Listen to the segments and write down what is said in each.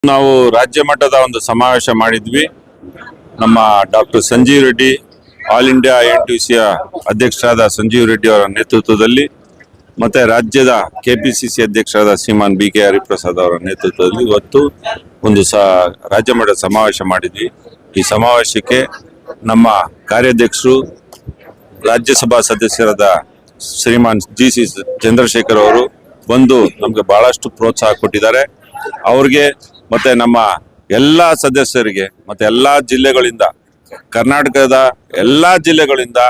ನಾವು ರಾಜ್ಯ ಮಟ್ಟದ ಒಂದು ಸಮಾವೇಶ ಮಾಡಿದ್ವಿ. ನಮ್ಮ doctor Sanjeev Reddy all India INTUC ಅಧ್ಯಕ್ಷರಾದ ಸಂಜೀವ್ ರೆಡ್ಡಿ ಅವರ ನೇತೃತ್ವದಲ್ಲಿ ಮತ್ತೆ ರಾಜ್ಯದ KPCC ಅಧ್ಯಕ್ಷರಾದ ಶ್ರೀಮಾನ್ BK ಹರಿಪ್ರಸಾದ್ ಅವರ ನೇತೃತ್ವದಲ್ಲಿ ಇವತ್ತು ಒಂದು ರಾಜ್ಯ ಮಟ್ಟದ ಸಮಾವೇಶ ಮಾಡಿದ್ವಿ. ಈ ಸಮಾವೇಶಕ್ಕೆ ನಮ್ಮ ಕಾರ್ಯಾಧ್ಯಕ್ಷರು ರಾಜ್ಯಸಭಾ ಸದಸ್ಯರಾದ ಶ್ರೀಮಾನ್ GC ಚಂದ್ರಶೇಖರ್ ಅವರು ಬಂದು ನಮಗೆ ಬಹಳಷ್ಟು ಪ್ರೋತ್ಸಾಹ ಕೊಟ್ಟಿದ್ದಾರೆ. ಅವ್ರಿಗೆ ಮತ್ತೆ ನಮ್ಮ ಎಲ್ಲಾ ಸದಸ್ಯರಿಗೆ ಮತ್ತೆ ಎಲ್ಲಾ ಜಿಲ್ಲೆಗಳಿಂದ, ಕರ್ನಾಟಕದ ಎಲ್ಲಾ ಜಿಲ್ಲೆಗಳಿಂದ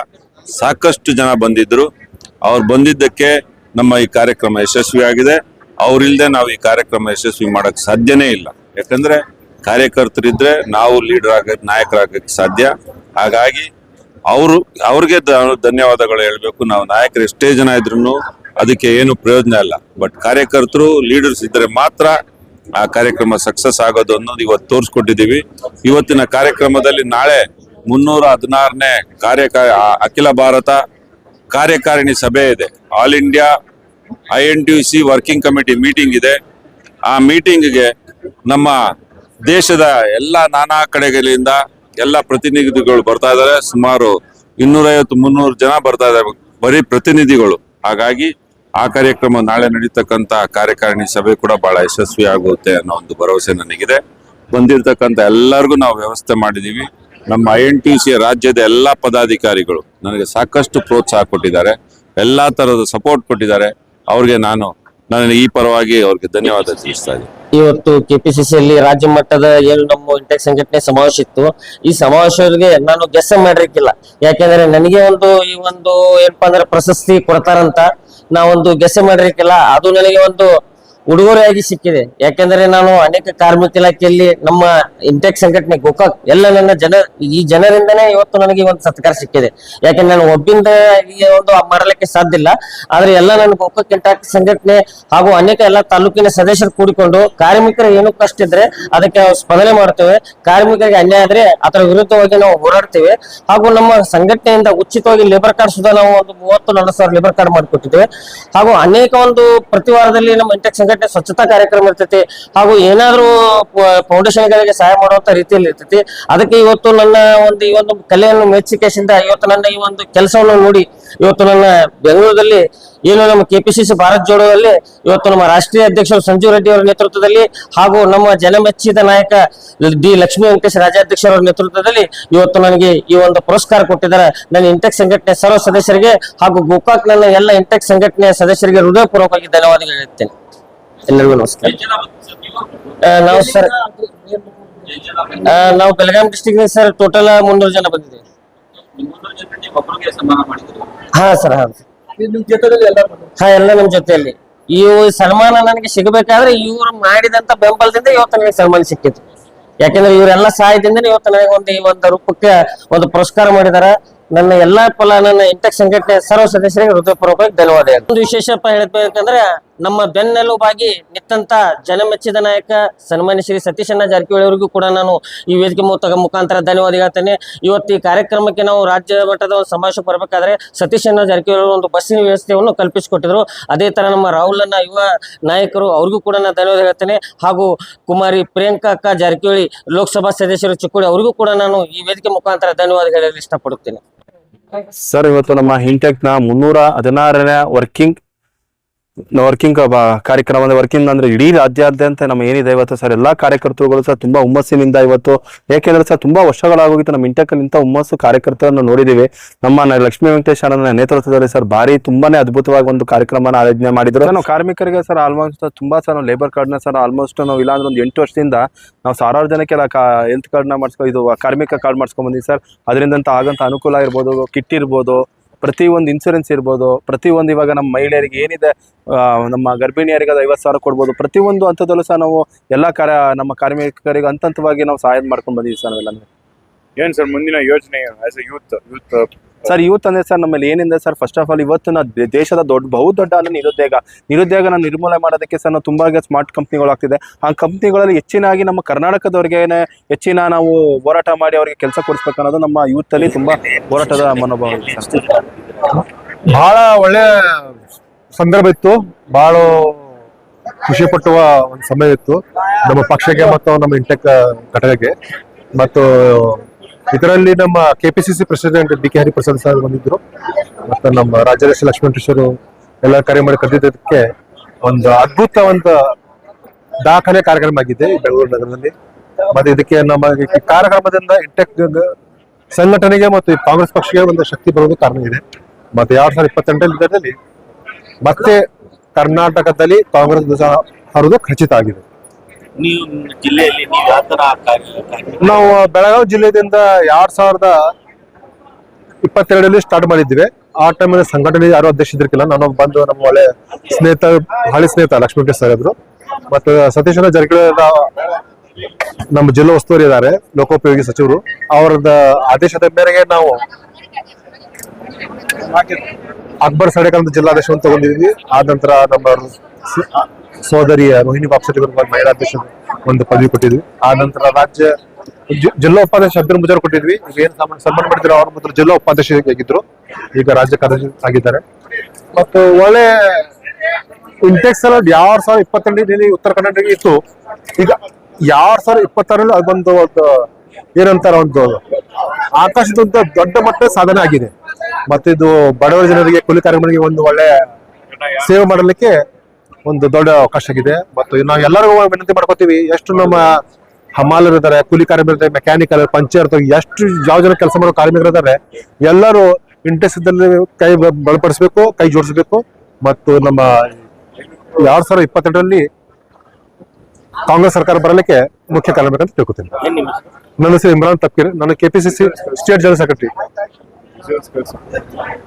ಸಾಕಷ್ಟು ಜನ ಬಂದಿದ್ರು. ಅವ್ರು ಬಂದಿದ್ದಕ್ಕೆ ನಮ್ಮ ಈ ಕಾರ್ಯಕ್ರಮ ಯಶಸ್ವಿಯಾಗಿದೆ. ಅವ್ರಿಲ್ದೆ ನಾವು ಈ ಕಾರ್ಯಕ್ರಮ ಯಶಸ್ವಿ ಮಾಡಕ್ ಸಾಧ್ಯನೇ ಇಲ್ಲ. ಯಾಕಂದ್ರೆ ಕಾರ್ಯಕರ್ತರಿದ್ರೆ ನಾವು ನಾಯಕರಾಗಕ್ಕೆ ಸಾಧ್ಯ. ಹಾಗಾಗಿ ಅವ್ರಿಗೆ ಧನ್ಯವಾದಗಳು ಹೇಳ್ಬೇಕು. ನಾವು ನಾಯಕರು ಎಷ್ಟೇ ಜನ ಇದ್ರು ಅದಕ್ಕೆ ಏನು ಪ್ರಯೋಜನ ಇಲ್ಲ. ಬಟ್ ಕಾರ್ಯಕರ್ತರು ಲೀಡರ್ಸ್ ಇದ್ರೆ ಮಾತ್ರ ಆ ಕಾರ್ಯಕ್ರಮ ಸಕ್ಸಸ್ ಆಗೋದು ಅನ್ನೋದು ಇವತ್ತು ತೋರಿಸ್ಕೊಟ್ಟಿದ್ದೀವಿ. ಇವತ್ತಿನ ಕಾರ್ಯಕ್ರಮದಲ್ಲಿ ನಾಳೆ 316ನೇ ಅಖಿಲ ಭಾರತ ಕಾರ್ಯಕಾರಿಣಿ ಸಭೆ ಇದೆ. All India INTUC working committee meeting ಇದೆ. ಆ ಮೀಟಿಂಗ್ಗೆ ನಮ್ಮ ದೇಶದ ಎಲ್ಲ ನಾನಾ ಕಡೆಗಳಿಂದ ಎಲ್ಲ ಪ್ರತಿನಿಧಿಗಳು ಬರ್ತಾ ಇದ್ದಾರೆ. ಸುಮಾರು 250-300 ಜನ ಬರ್ತಾ ಇದ್ದಾರೆ, ಬರೀ ಪ್ರತಿನಿಧಿಗಳು. ಹಾಗಾಗಿ ಆ ಕಾರ್ಯಕ್ರಮ ನಾಳೆ ನಡೀತಕ್ಕಂತ ಕಾರ್ಯಕಾರಿಣಿ ಸಭೆ ಕೂಡ ಬಹಳ ಯಶಸ್ವಿ ಆಗುತ್ತೆ ಅನ್ನೋ ಒಂದು ಭರವಸೆ ನನಗಿದೆ. ಬಂದಿರತಕ್ಕಂತ ಎಲ್ಲರಿಗೂ ನಾವು ವ್ಯವಸ್ಥೆ ಮಾಡಿದೀವಿ. ನಮ್ಮ INTUC ರಾಜ್ಯದ ಎಲ್ಲಾ ಪದಾಧಿಕಾರಿಗಳು ನನಗೆ ಸಾಕಷ್ಟು ಪ್ರೋತ್ಸಾಹ ಕೊಟ್ಟಿದ್ದಾರೆ, ಎಲ್ಲಾ ತರದ ಸಪೋರ್ಟ್ ಕೊಟ್ಟಿದ್ದಾರೆ. ಅವ್ರಿಗೆ ನಾನು ಈ ಪರವಾಗಿ ಅವ್ರಿಗೆ ಧನ್ಯವಾದ ತಿಳಿಸ್ತಾ ಇದ್ದೀನಿ. ಇವತ್ತು KPCC ಅಲ್ಲಿ ರಾಜ್ಯ ಮಟ್ಟದ ಏನು ನಮ್ಮ ಇಂಟೆಕ್ ಸಂಘಟನೆ ಸಮಾವೇಶ ಇತ್ತು. ಈ ಸಮಾವೇಶಕ್ಕೆ ನಾನು ಗೆಸ್ ಮಾಡಿರ್ಕಿಲ್ಲ. ಯಾಕೆಂದ್ರೆ ನನಗೆ ಈ ಒಂದು ಏನಪ್ಪಾ ಅಂದ್ರೆ ಪ್ರಶಸ್ತಿ ಕೊಡ್ತಾರಂತ ನಾವೊಂದು ಗೆಸ್ ಮಾಡಿರ್ಕಿಲ್ಲ. ಅದು ನನಗೆ ಒಂದು ಉಡುಗೊರೆಯಾಗಿ ಸಿಕ್ಕಿದೆ. ಯಾಕೆಂದ್ರೆ ನಾನು ಅನೇಕ ಕಾರ್ಮಿಕ ಇಲಾಖೆಯಲ್ಲಿ ನಮ್ಮ ಇಂಟೆಕ್ ಸಂಘಟನೆ ಗೋಕಾಕ್ ಎಲ್ಲ ನನ್ನ ಈ ಜನರಿಂದನೇ ಇವತ್ತು ನನಗೆ ಒಂದು ಸತ್ಕಾರ ಸಿಕ್ಕಿದೆ. ಯಾಕೆಂದ್ರೆ ನಾನು ಒಬ್ಬಿಂದ ಮಾಡಲಿಕ್ಕೆ ಸಾಧ್ಯ ಇಲ್ಲ. ಆದ್ರೆ ಎಲ್ಲ ನನ್ನ ಗೋಕಾಕ್ ಇಂಟೆಕ್ ಸಂಘಟನೆ ಹಾಗೂ ಅನೇಕ ಎಲ್ಲ ತಾಲೂಕಿನ ಸದಸ್ಯರು ಕೂಡಿಕೊಂಡು ಕಾರ್ಮಿಕರ ಏನು ಕಷ್ಟ ಇದ್ರೆ ಅದಕ್ಕೆ ಸ್ಪಂದನೆ ಮಾಡ್ತೇವೆ. ಕಾರ್ಮಿಕರಿಗೆ ಅನ್ಯಾಯ ಆದ್ರೆ ಅದರ ವಿರುದ್ಧವಾಗಿ ನಾವು ಹೋರಾಡ್ತೇವೆ. ಹಾಗೂ ನಮ್ಮ ಸಂಘಟನೆಯಿಂದ ಉಚಿತವಾಗಿ ಲೇಬರ್ ಕಾರ್ಡ್ ಸುಧಾ ನಾವು ಒಂದು 30-40 ಲೇಬರ್ ಕಾರ್ಡ್ ಮಾಡಿಕೊಟ್ಟಿದ್ದೇವೆ. ಹಾಗೂ ಅನೇಕ ಒಂದು ಪ್ರತಿ ವಾರದಲ್ಲಿ ನಮ್ಮ ಇಂಟೆಕ್ ಸಂಘಟನೆ ಸ್ವಚ್ಛತಾ ಕಾರ್ಯಕ್ರಮ ಇರ್ತೈತಿ. ಹಾಗೂ ಏನಾದ್ರೂ ಫೌಂಡೇಶನ್ ಗಳಿಗೆ ಸಹಾಯ ಮಾಡುವಂತ ರೀತಿಯಲ್ಲಿ ಇರ್ತೈತಿ. ಅದಕ್ಕೆ ಇವತ್ತು ನನ್ನ ಈ ಒಂದು ಕಲೆಯನ್ನು ಮೆಚ್ಚಿಕೆಯಿಂದ ಇವತ್ತು ನನ್ನ ಈ ಒಂದು ಕೆಲಸವನ್ನು ನೋಡಿ ಇವತ್ತು ನನ್ನ ಬೆಂಗಳೂರಲ್ಲಿ ಏನು ನಮ್ಮ KPCC ಭಾರತ್ ಜೋಡೋದಲ್ಲಿ ಇವತ್ತು ನಮ್ಮ ರಾಷ್ಟ್ರೀಯ ಅಧ್ಯಕ್ಷರು ಸಂಜೀವ್ ರೆಡ್ಡಿ ಅವರ ನೇತೃತ್ವದಲ್ಲಿ ಹಾಗೂ ನಮ್ಮ ಜನಮೆಚ್ಚಿದ ನಾಯಕ D ಲಕ್ಷ್ಮೀ ವೆಂಕಟೇಶ್ ರಾಜ್ಯಾಧ್ಯಕ್ಷರ ನೇತೃತ್ವದಲ್ಲಿ ಇವತ್ತು ನನಗೆ ಈ ಒಂದು ಪುರಸ್ಕಾರ ಕೊಟ್ಟಿದ್ದಾರೆ. ನನ್ನ ಇಂಟೆಕ್ ಸಂಘಟನೆ ಸರ್ವ ಸದಸ್ಯರಿಗೆ ಹಾಗೂ ಗೋಕಾಕ್ ನನ್ನ ಎಲ್ಲ ಇಂಟೆಕ್ ಸಂಘಟನೆಯ ಸದಸ್ಯರಿಗೆ ಹೃದಯಪೂರ್ವಕವಾಗಿ ಧನ್ಯವಾದಗಳು ಹೇಳುತ್ತೇನೆ. ಎಲ್ಲರಿಗೂ ನಮಸ್ಕಾರ. ನಾವು ಬೆಳಗಾಂ ಡಿಸ್ಟ್ರಿಕ್ಟ್ ಸರ್ ಟೋಟಲ್ 300 ಜನ ಬಂದಿದ್ದೇವೆ. ಹಾ ಸರ್, ಎಲ್ಲ ನಮ್ ಜೊತೆಯಲ್ಲಿ. ಈ ಸನ್ಮಾನ ನನಗೆ ಸಿಗಬೇಕಾದ್ರೆ ಇವ್ರು ಮಾಡಿದಂತ ಬೆಂಬಲದಿಂದ ಇವತ್ತು ನನಗೆ ಸನ್ಮಾನ ಸಿಕ್ಕಿತ್ತು. ಯಾಕಂದ್ರೆ ಇವರೆಲ್ಲ ಸಹಾಯದಿಂದ ಇವತ್ತು ನನಗೆ ಈ ಒಂದು ರೂಪಕ್ಕೆ ಒಂದು ಪುರಸ್ಕಾರ ಮಾಡಿದಾರೆ. ನನ್ನ ಎಲ್ಲಾ ನನ್ನ ಇಂಟೆಕ್ ಸಂಘಟನೆ ಸರ್ವ ಸದಸ್ಯರಿಗೆ ಹೃದಯಪೂರ್ವಕವಾಗಿ ಧನ್ಯವಾದ. ಒಂದು ವಿಶೇಷ ಹೇಳಬೇಕಂದ್ರೆ ನಮ್ಮ ಬೆನ್ನೆಲುಬಾಗಿ ನಿತ್ತಂತ ಜನಮೆಚ್ಚಿದ ನಾಯಕ ಸನ್ಮಾನ್ಯ ಶ್ರೀ ಸತೀಶ್ ಅಣ್ಣ ಜಾರಕಿಹೊಳಿ ಅವರಿಗೂ ಕೂಡ ನಾನು ಈ ವೇದಿಕೆ ಮುಖಾಂತರ ಧನ್ಯವಾದ ಹೇಳ್ತೇನೆ. ಇವತ್ತು ಈ ಕಾರ್ಯಕ್ರಮಕ್ಕೆ ನಾವು ರಾಜ್ಯ ಮಟ್ಟದ ಒಂದು ಸಮಾವೇಶ ಬರಬೇಕಾದ್ರೆ ಸತೀಶ್ ಅಣ್ಣ ಜಾರಕಿಹೊಳಿ ಒಂದು ಬಸ್ಸಿನ ವ್ಯವಸ್ಥೆಯನ್ನು ಕಲ್ಪಿಸಿಕೊಟ್ಟಿದ್ರು. ಅದೇ ತರ ನಮ್ಮ ರಾಹುಲ್ ಅಣ್ಣ ಯುವ ನಾಯಕರು ಅವ್ರಿಗೂ ಕೂಡ ನಾನು ಧನ್ಯವಾದ ಹೇಳ್ತೇನೆ. ಹಾಗೂ ಕುಮಾರಿ ಪ್ರಿಯಾಂಕಾ ಅಕ್ಕ ಜಾರಕಿಹೊಳಿ ಲೋಕಸಭಾ ಸದಸ್ಯರು ಚಿಕ್ಕೋಡಿ ಅವರಿಗೂ ಕೂಡ ನಾನು ಈ ವೇದಿಕೆ ಮುಖಾಂತರ ಧನ್ಯವಾದ ಹೇಳಲು ಇಷ್ಟಪಡುತ್ತೇನೆ. ಸರ್, ಇವತ್ತು ನಮ್ಮ ಇಂಟೆಕ್ ನ 316ನೇ ವರ್ಕಿಂಗ್ ಕಾರ್ಯಕ್ರಮ ವರ್ಕಿಂಗ್ ಅಂದ್ರೆ ಇಡೀ ರಾಜ್ಯಾದ್ಯಂತ ನಮ್ಮ ಏನಿದೆ ಇವತ್ತು ಸರ್ ಎಲ್ಲಾ ಕಾರ್ಯಕರ್ತರುಗಳು ಸರ್ ತುಂಬಾ ಹುಮ್ಮಸ್ಸಿನಿಂದ ಇವತ್ತು, ಯಾಕೆಂದ್ರೆ ಸರ್ ತುಂಬಾ ವರ್ಷಗಳಾಗೋಗಿತ್ತು ನಮ್ಮ ಇಂಟೆಕ್ ಅಲ್ಲಿ ಇಂತ ಹುಮ್ಮಸ್ಸು ಕಾರ್ಯಕರ್ತರನ್ನು ನೋಡಿದೀವಿ. ನಮ್ಮ ಲಕ್ಷ್ಮೀ ವೆಂಕಟೇಶ್ ಅವರ ನೇತೃತ್ವದಲ್ಲಿ ಸರ್ ಬಾರಿ ತುಂಬಾನೇ ಅದ್ಭುತವಾಗಿ ಒಂದು ಕಾರ್ಯಕ್ರಮನ ಆಯೋಜನೆ ಮಾಡಿದ್ರು. ನಾವು ಕಾರ್ಮಿಕರಿಗೆ ಸರ್ ಆಲ್ಮೋಸ್ಟ್ ತುಂಬಾ ಸರ್ ನಾವು ಲೇಬರ್ ಕಾರ್ಡ್ ನ ಸರ್ ಆಲ್ಮೋಸ್ಟ್ ನಾವು ಇಲ್ಲಾಂದ್ರೆ ಒಂದು 8 ವರ್ಷದಿಂದ ನಾವು 1000 ಜನಕ್ಕೆಲ್ಲ ಹೆಲ್ತ್ ಕಾರ್ಡ್ ನ ಇದು ಕಾರ್ಮಿಕ ಕಾರ್ಡ್ ಮಾಡಿಸ್ಕೊಂಡ್ ಬಂದಿವಿ ಸರ್. ಅದರಿಂದ ಆಗಂತ ಅನುಕೂಲ ಇರ್ಬೋದು, ಕಿಟ್ ಇರ್ಬೋದು, ಪ್ರತಿ ಒಂದು ಇನ್ಸೂರೆನ್ಸ್ ಇರ್ಬೋದು, ಪ್ರತಿ ಒಂದು ಇವಾಗ ನಮ್ಮ ಮಹಿಳೆಯರಿಗೆ ಏನಿದೆ ನಮ್ಮ ಗರ್ಭಿಣಿಯರಿಗೆ 50,000 ಕೊಡ್ಬೋದು. ಪ್ರತಿ ಒಂದು ಹಂತದಲ್ಲೂ ಸಹ ನಾವು ಎಲ್ಲ ನಮ್ಮ ಕಾರ್ಮಿಕರಿಗೆ ಹಂತವಾಗಿ ನಾವು ಸಹಾಯ ಮಾಡ್ಕೊಂಡು ಬಂದಿದ್ದೀವಿ ಸರ್. ನಾವೆಲ್ಲ ಏನ್ ಸರ್ ಮುಂದಿನ ಯೋಜನೆ ಯೂತ್ ಸರ್? ಯೂತ್ ಅಂದ್ರೆ ಸರ್ ನಮ್ಮಲ್ಲಿ ಏನಿದೆ ಸರ್, ಫಸ್ಟ್ ಆಫ್ ಆಲ್ ಇವತ್ತು ದೇಶದ ಬಹುದೊಡ್ಡ ನಿರುದ್ಯೋಗ ನಿರ್ಮೂಲನೆ ಮಾಡೋದಕ್ಕೆ ಸರ್ ನಾವು ತುಂಬಾ ಸ್ಮಾರ್ಟ್ ಕಂಪ್ನಿಗಳು ಆಗ್ತಿದೆ. ಆ ಕಂಪ್ನಿಗಳಲ್ಲಿ ಹೆಚ್ಚಿನಾಗಿ ನಮ್ಮ ಕರ್ನಾಟಕದವ್ರಿಗೆ ಹೆಚ್ಚಿನ ನಾವು ಹೋರಾಟ ಮಾಡಿ ಅವರಿಗೆ ಕೆಲಸ ಕೊಡಿಸ್ಬೇಕು ಅನ್ನೋದು ನಮ್ಮ ಯೂತ್ ಅಲ್ಲಿ ತುಂಬಾ ಹೋರಾಟದ ಮನೋಭಾವ ಇದೆ. ಬಹಳ ಒಳ್ಳೆ ಸಂದರ್ಭ ಇತ್ತು, ಬಹಳ ಖುಷಿ ಪಟ್ಟುವ ಒಂದು ಸಮಯ ಇತ್ತು. ನಮ್ಮ ಪಕ್ಷಕ್ಕೆ ಮತ್ತು ನಮ್ಮ ಇಂಟೆಕ್ ಘಟಕಕ್ಕೆ. ಮತ್ತು ಇದರಲ್ಲಿ ನಮ್ಮ KPCC president D K Hariprasad sir ಬಂದಿದ್ರು, ಮತ್ತು ನಮ್ಮ ರಾಜ್ಯಾಧ್ಯಕ್ಷ ಲಕ್ಷ್ಮಣೇಶ್ವರು ಎಲ್ಲ ಕರೆ ಮಾಡಿ ಕರೆದಿದ್ದಕ್ಕೆ ಒಂದು ಅದ್ಭುತ ಒಂದು ದಾಖಲೆ ಕಾರ್ಯಕ್ರಮ ಆಗಿದೆ ಈ ಬೆಂಗಳೂರು ನಗರದಲ್ಲಿ. ಮತ್ತೆ ಇದಕ್ಕೆ ನಮ್ಮ ಈ ಕಾರ್ಯಕ್ರಮದಿಂದ ಇಂಟೆಕ್ ಸಂಘಟನೆಗೆ ಮತ್ತು ಕಾಂಗ್ರೆಸ್ ಪಕ್ಷಕ್ಕೆ ಒಂದು ಶಕ್ತಿ ಬರೋದು ಕಾರಣ ಇದೆ. ಮತ್ತೆ 2028 ಮತ್ತೆ ಕರ್ನಾಟಕದಲ್ಲಿ ಕಾಂಗ್ರೆಸ್ ಧ್ವಜ ಹಾರುವುದು ಖಚಿತ ಆಗಿದೆ. ನೀವು ಜಿಲ್ಲೆಯಲ್ಲಿ ನೀವು ಯಾವ ತರ ನಾವು ಬೆಳಗಾವಿ ಜಿಲ್ಲೆಯಿಂದ 2022 ಸ್ಟಾರ್ಟ್ ಮಾಡಿದ್ವಿ. ಆ ಟೈಮಲ್ಲಿ ಸಂಘಟನೆ ಯಾರು ಅಧ್ಯಕ್ಷ ಇದ್ರಿಕಿಲ್ಲ. ನಾನು ಬಂದು ನಮ್ಮ ಒಳ್ಳೆ ಸ್ನೇಹಿತ, ಹಳಿ ಸ್ನೇಹಿತ ಲಕ್ಷ್ಮೀ ಸರ್ ಇದ್ರು, ಮತ್ತು ಸತೀಶ್ ಜಾರಕಿಹೊಳಿ ನಮ್ಮ ಜಿಲ್ಲಾ ಉಸ್ತುವಾರಿ ಇದ್ದಾರೆ, ಲೋಕೋಪಯೋಗಿ ಸಚಿವರು. ಅವರದ ಆದೇಶದ ಮೇರೆಗೆ ನಾವು ಅಕ್ಬರ್ ಸಡೇಕರ್ ಅಂತ ಜಿಲ್ಲಾಧ್ಯಕ್ಷವನ್ನು ತಗೊಂಡಿದ್ವಿ. ಆದ ನಂತರ ನಮ್ಮ ಸೋದರಿ ರೋಹಿಣಿ ಬಾಪ್ಸೆಟ್ ಮಹಿಳಾ ಅಧ್ಯಕ್ಷ ಒಂದು ಪದವಿ ಕೊಟ್ಟಿದ್ವಿ. ಆದ ನಂತರ ರಾಜ್ಯ ಜಿಲ್ಲಾ ಉಪಾಧ್ಯಕ್ಷ ಅಬ್ದುಲ್ ಮುಜಾರ್ ಕೊಟ್ಟಿದ್ವಿ. ಈಗ ಏನ್ ಸನ್ಮಾನ ಮಾಡಿದ್ರು ಅವ್ರ ಮೊದಲು ಜಿಲ್ಲಾ ಉಪಾಧ್ಯಕ್ಷ ಆಗಿದ್ರು, ಈಗ ರಾಜ್ಯ ಕಾರ್ಯದರ್ಶಿ ಆಗಿದ್ದಾರೆ. ಮತ್ತು ಒಳ್ಳೆ ಇಂಟೆಕ್ಸ್ 2022 ಉತ್ತರ ಕರ್ನಾಟಕ ಇತ್ತು. ಈಗ 2026 ಅದೊಂದು ಏನಂತಾರ ಒಂದು ಆಕಾಶದ ದೊಡ್ಡ ಮಟ್ಟದ ಸಾಧನೆ ಆಗಿದೆ. ಮತ್ತೆ ಇದು ಬಡವರ ಜನರಿಗೆ, ಕೂಲಿ ಕಾರ್ಮಿಕರಿಗೆ ಒಂದು ಒಳ್ಳೆ ಸೇವೆ ಮಾಡಲಿಕ್ಕೆ ಒಂದು ದೊಡ್ಡ ಅವಕಾಶ ಆಗಿದೆ. ಮತ್ತು ನಾವು ಎಲ್ಲರಿಗೂ ವಿನಂತಿ ಮಾಡ್ಕೋತೀವಿ, ಎಷ್ಟು ನಮ್ಮ ಹಮಾಲರು ಇದ್ದಾರೆ, ಕೂಲಿ ಕಾರ್ಮಿಕರು, ಮೆಕ್ಯಾನಿಕಲ್, ಪಂಚರ್, ಎಷ್ಟು ಯಾವ ಜನ ಕೆಲಸ ಮಾಡೋ ಕಾರ್ಮಿಕರು ಇದ್ದಾರೆ, ಎಲ್ಲರೂ ಇಂಟೆಕ್ಸ್ದಲ್ಲಿ ಕೈ ಬಲಪಡಿಸಬೇಕು, ಕೈ ಜೋಡಿಸಬೇಕು. ಮತ್ತು ನಮ್ಮ 2028 ಕಾಂಗ್ರೆಸ್ ಸರ್ಕಾರ ಬರಲಿಕ್ಕೆ ಮುಖ್ಯ ಕಾರಣ ಬೇಕಂತ ತಿಳ್ಕೊತೀನಿ. ನನ್ನ ಹೆಸರು ಇಮ್ರಾನ್ ತಪ್ಕೀರ್, ನಾನು ಕೆಪಿಸಿಸಿ ಸ್ಟೇಟ್ ಜನರಲ್ ಸೆಕ್ರೆಟರಿ.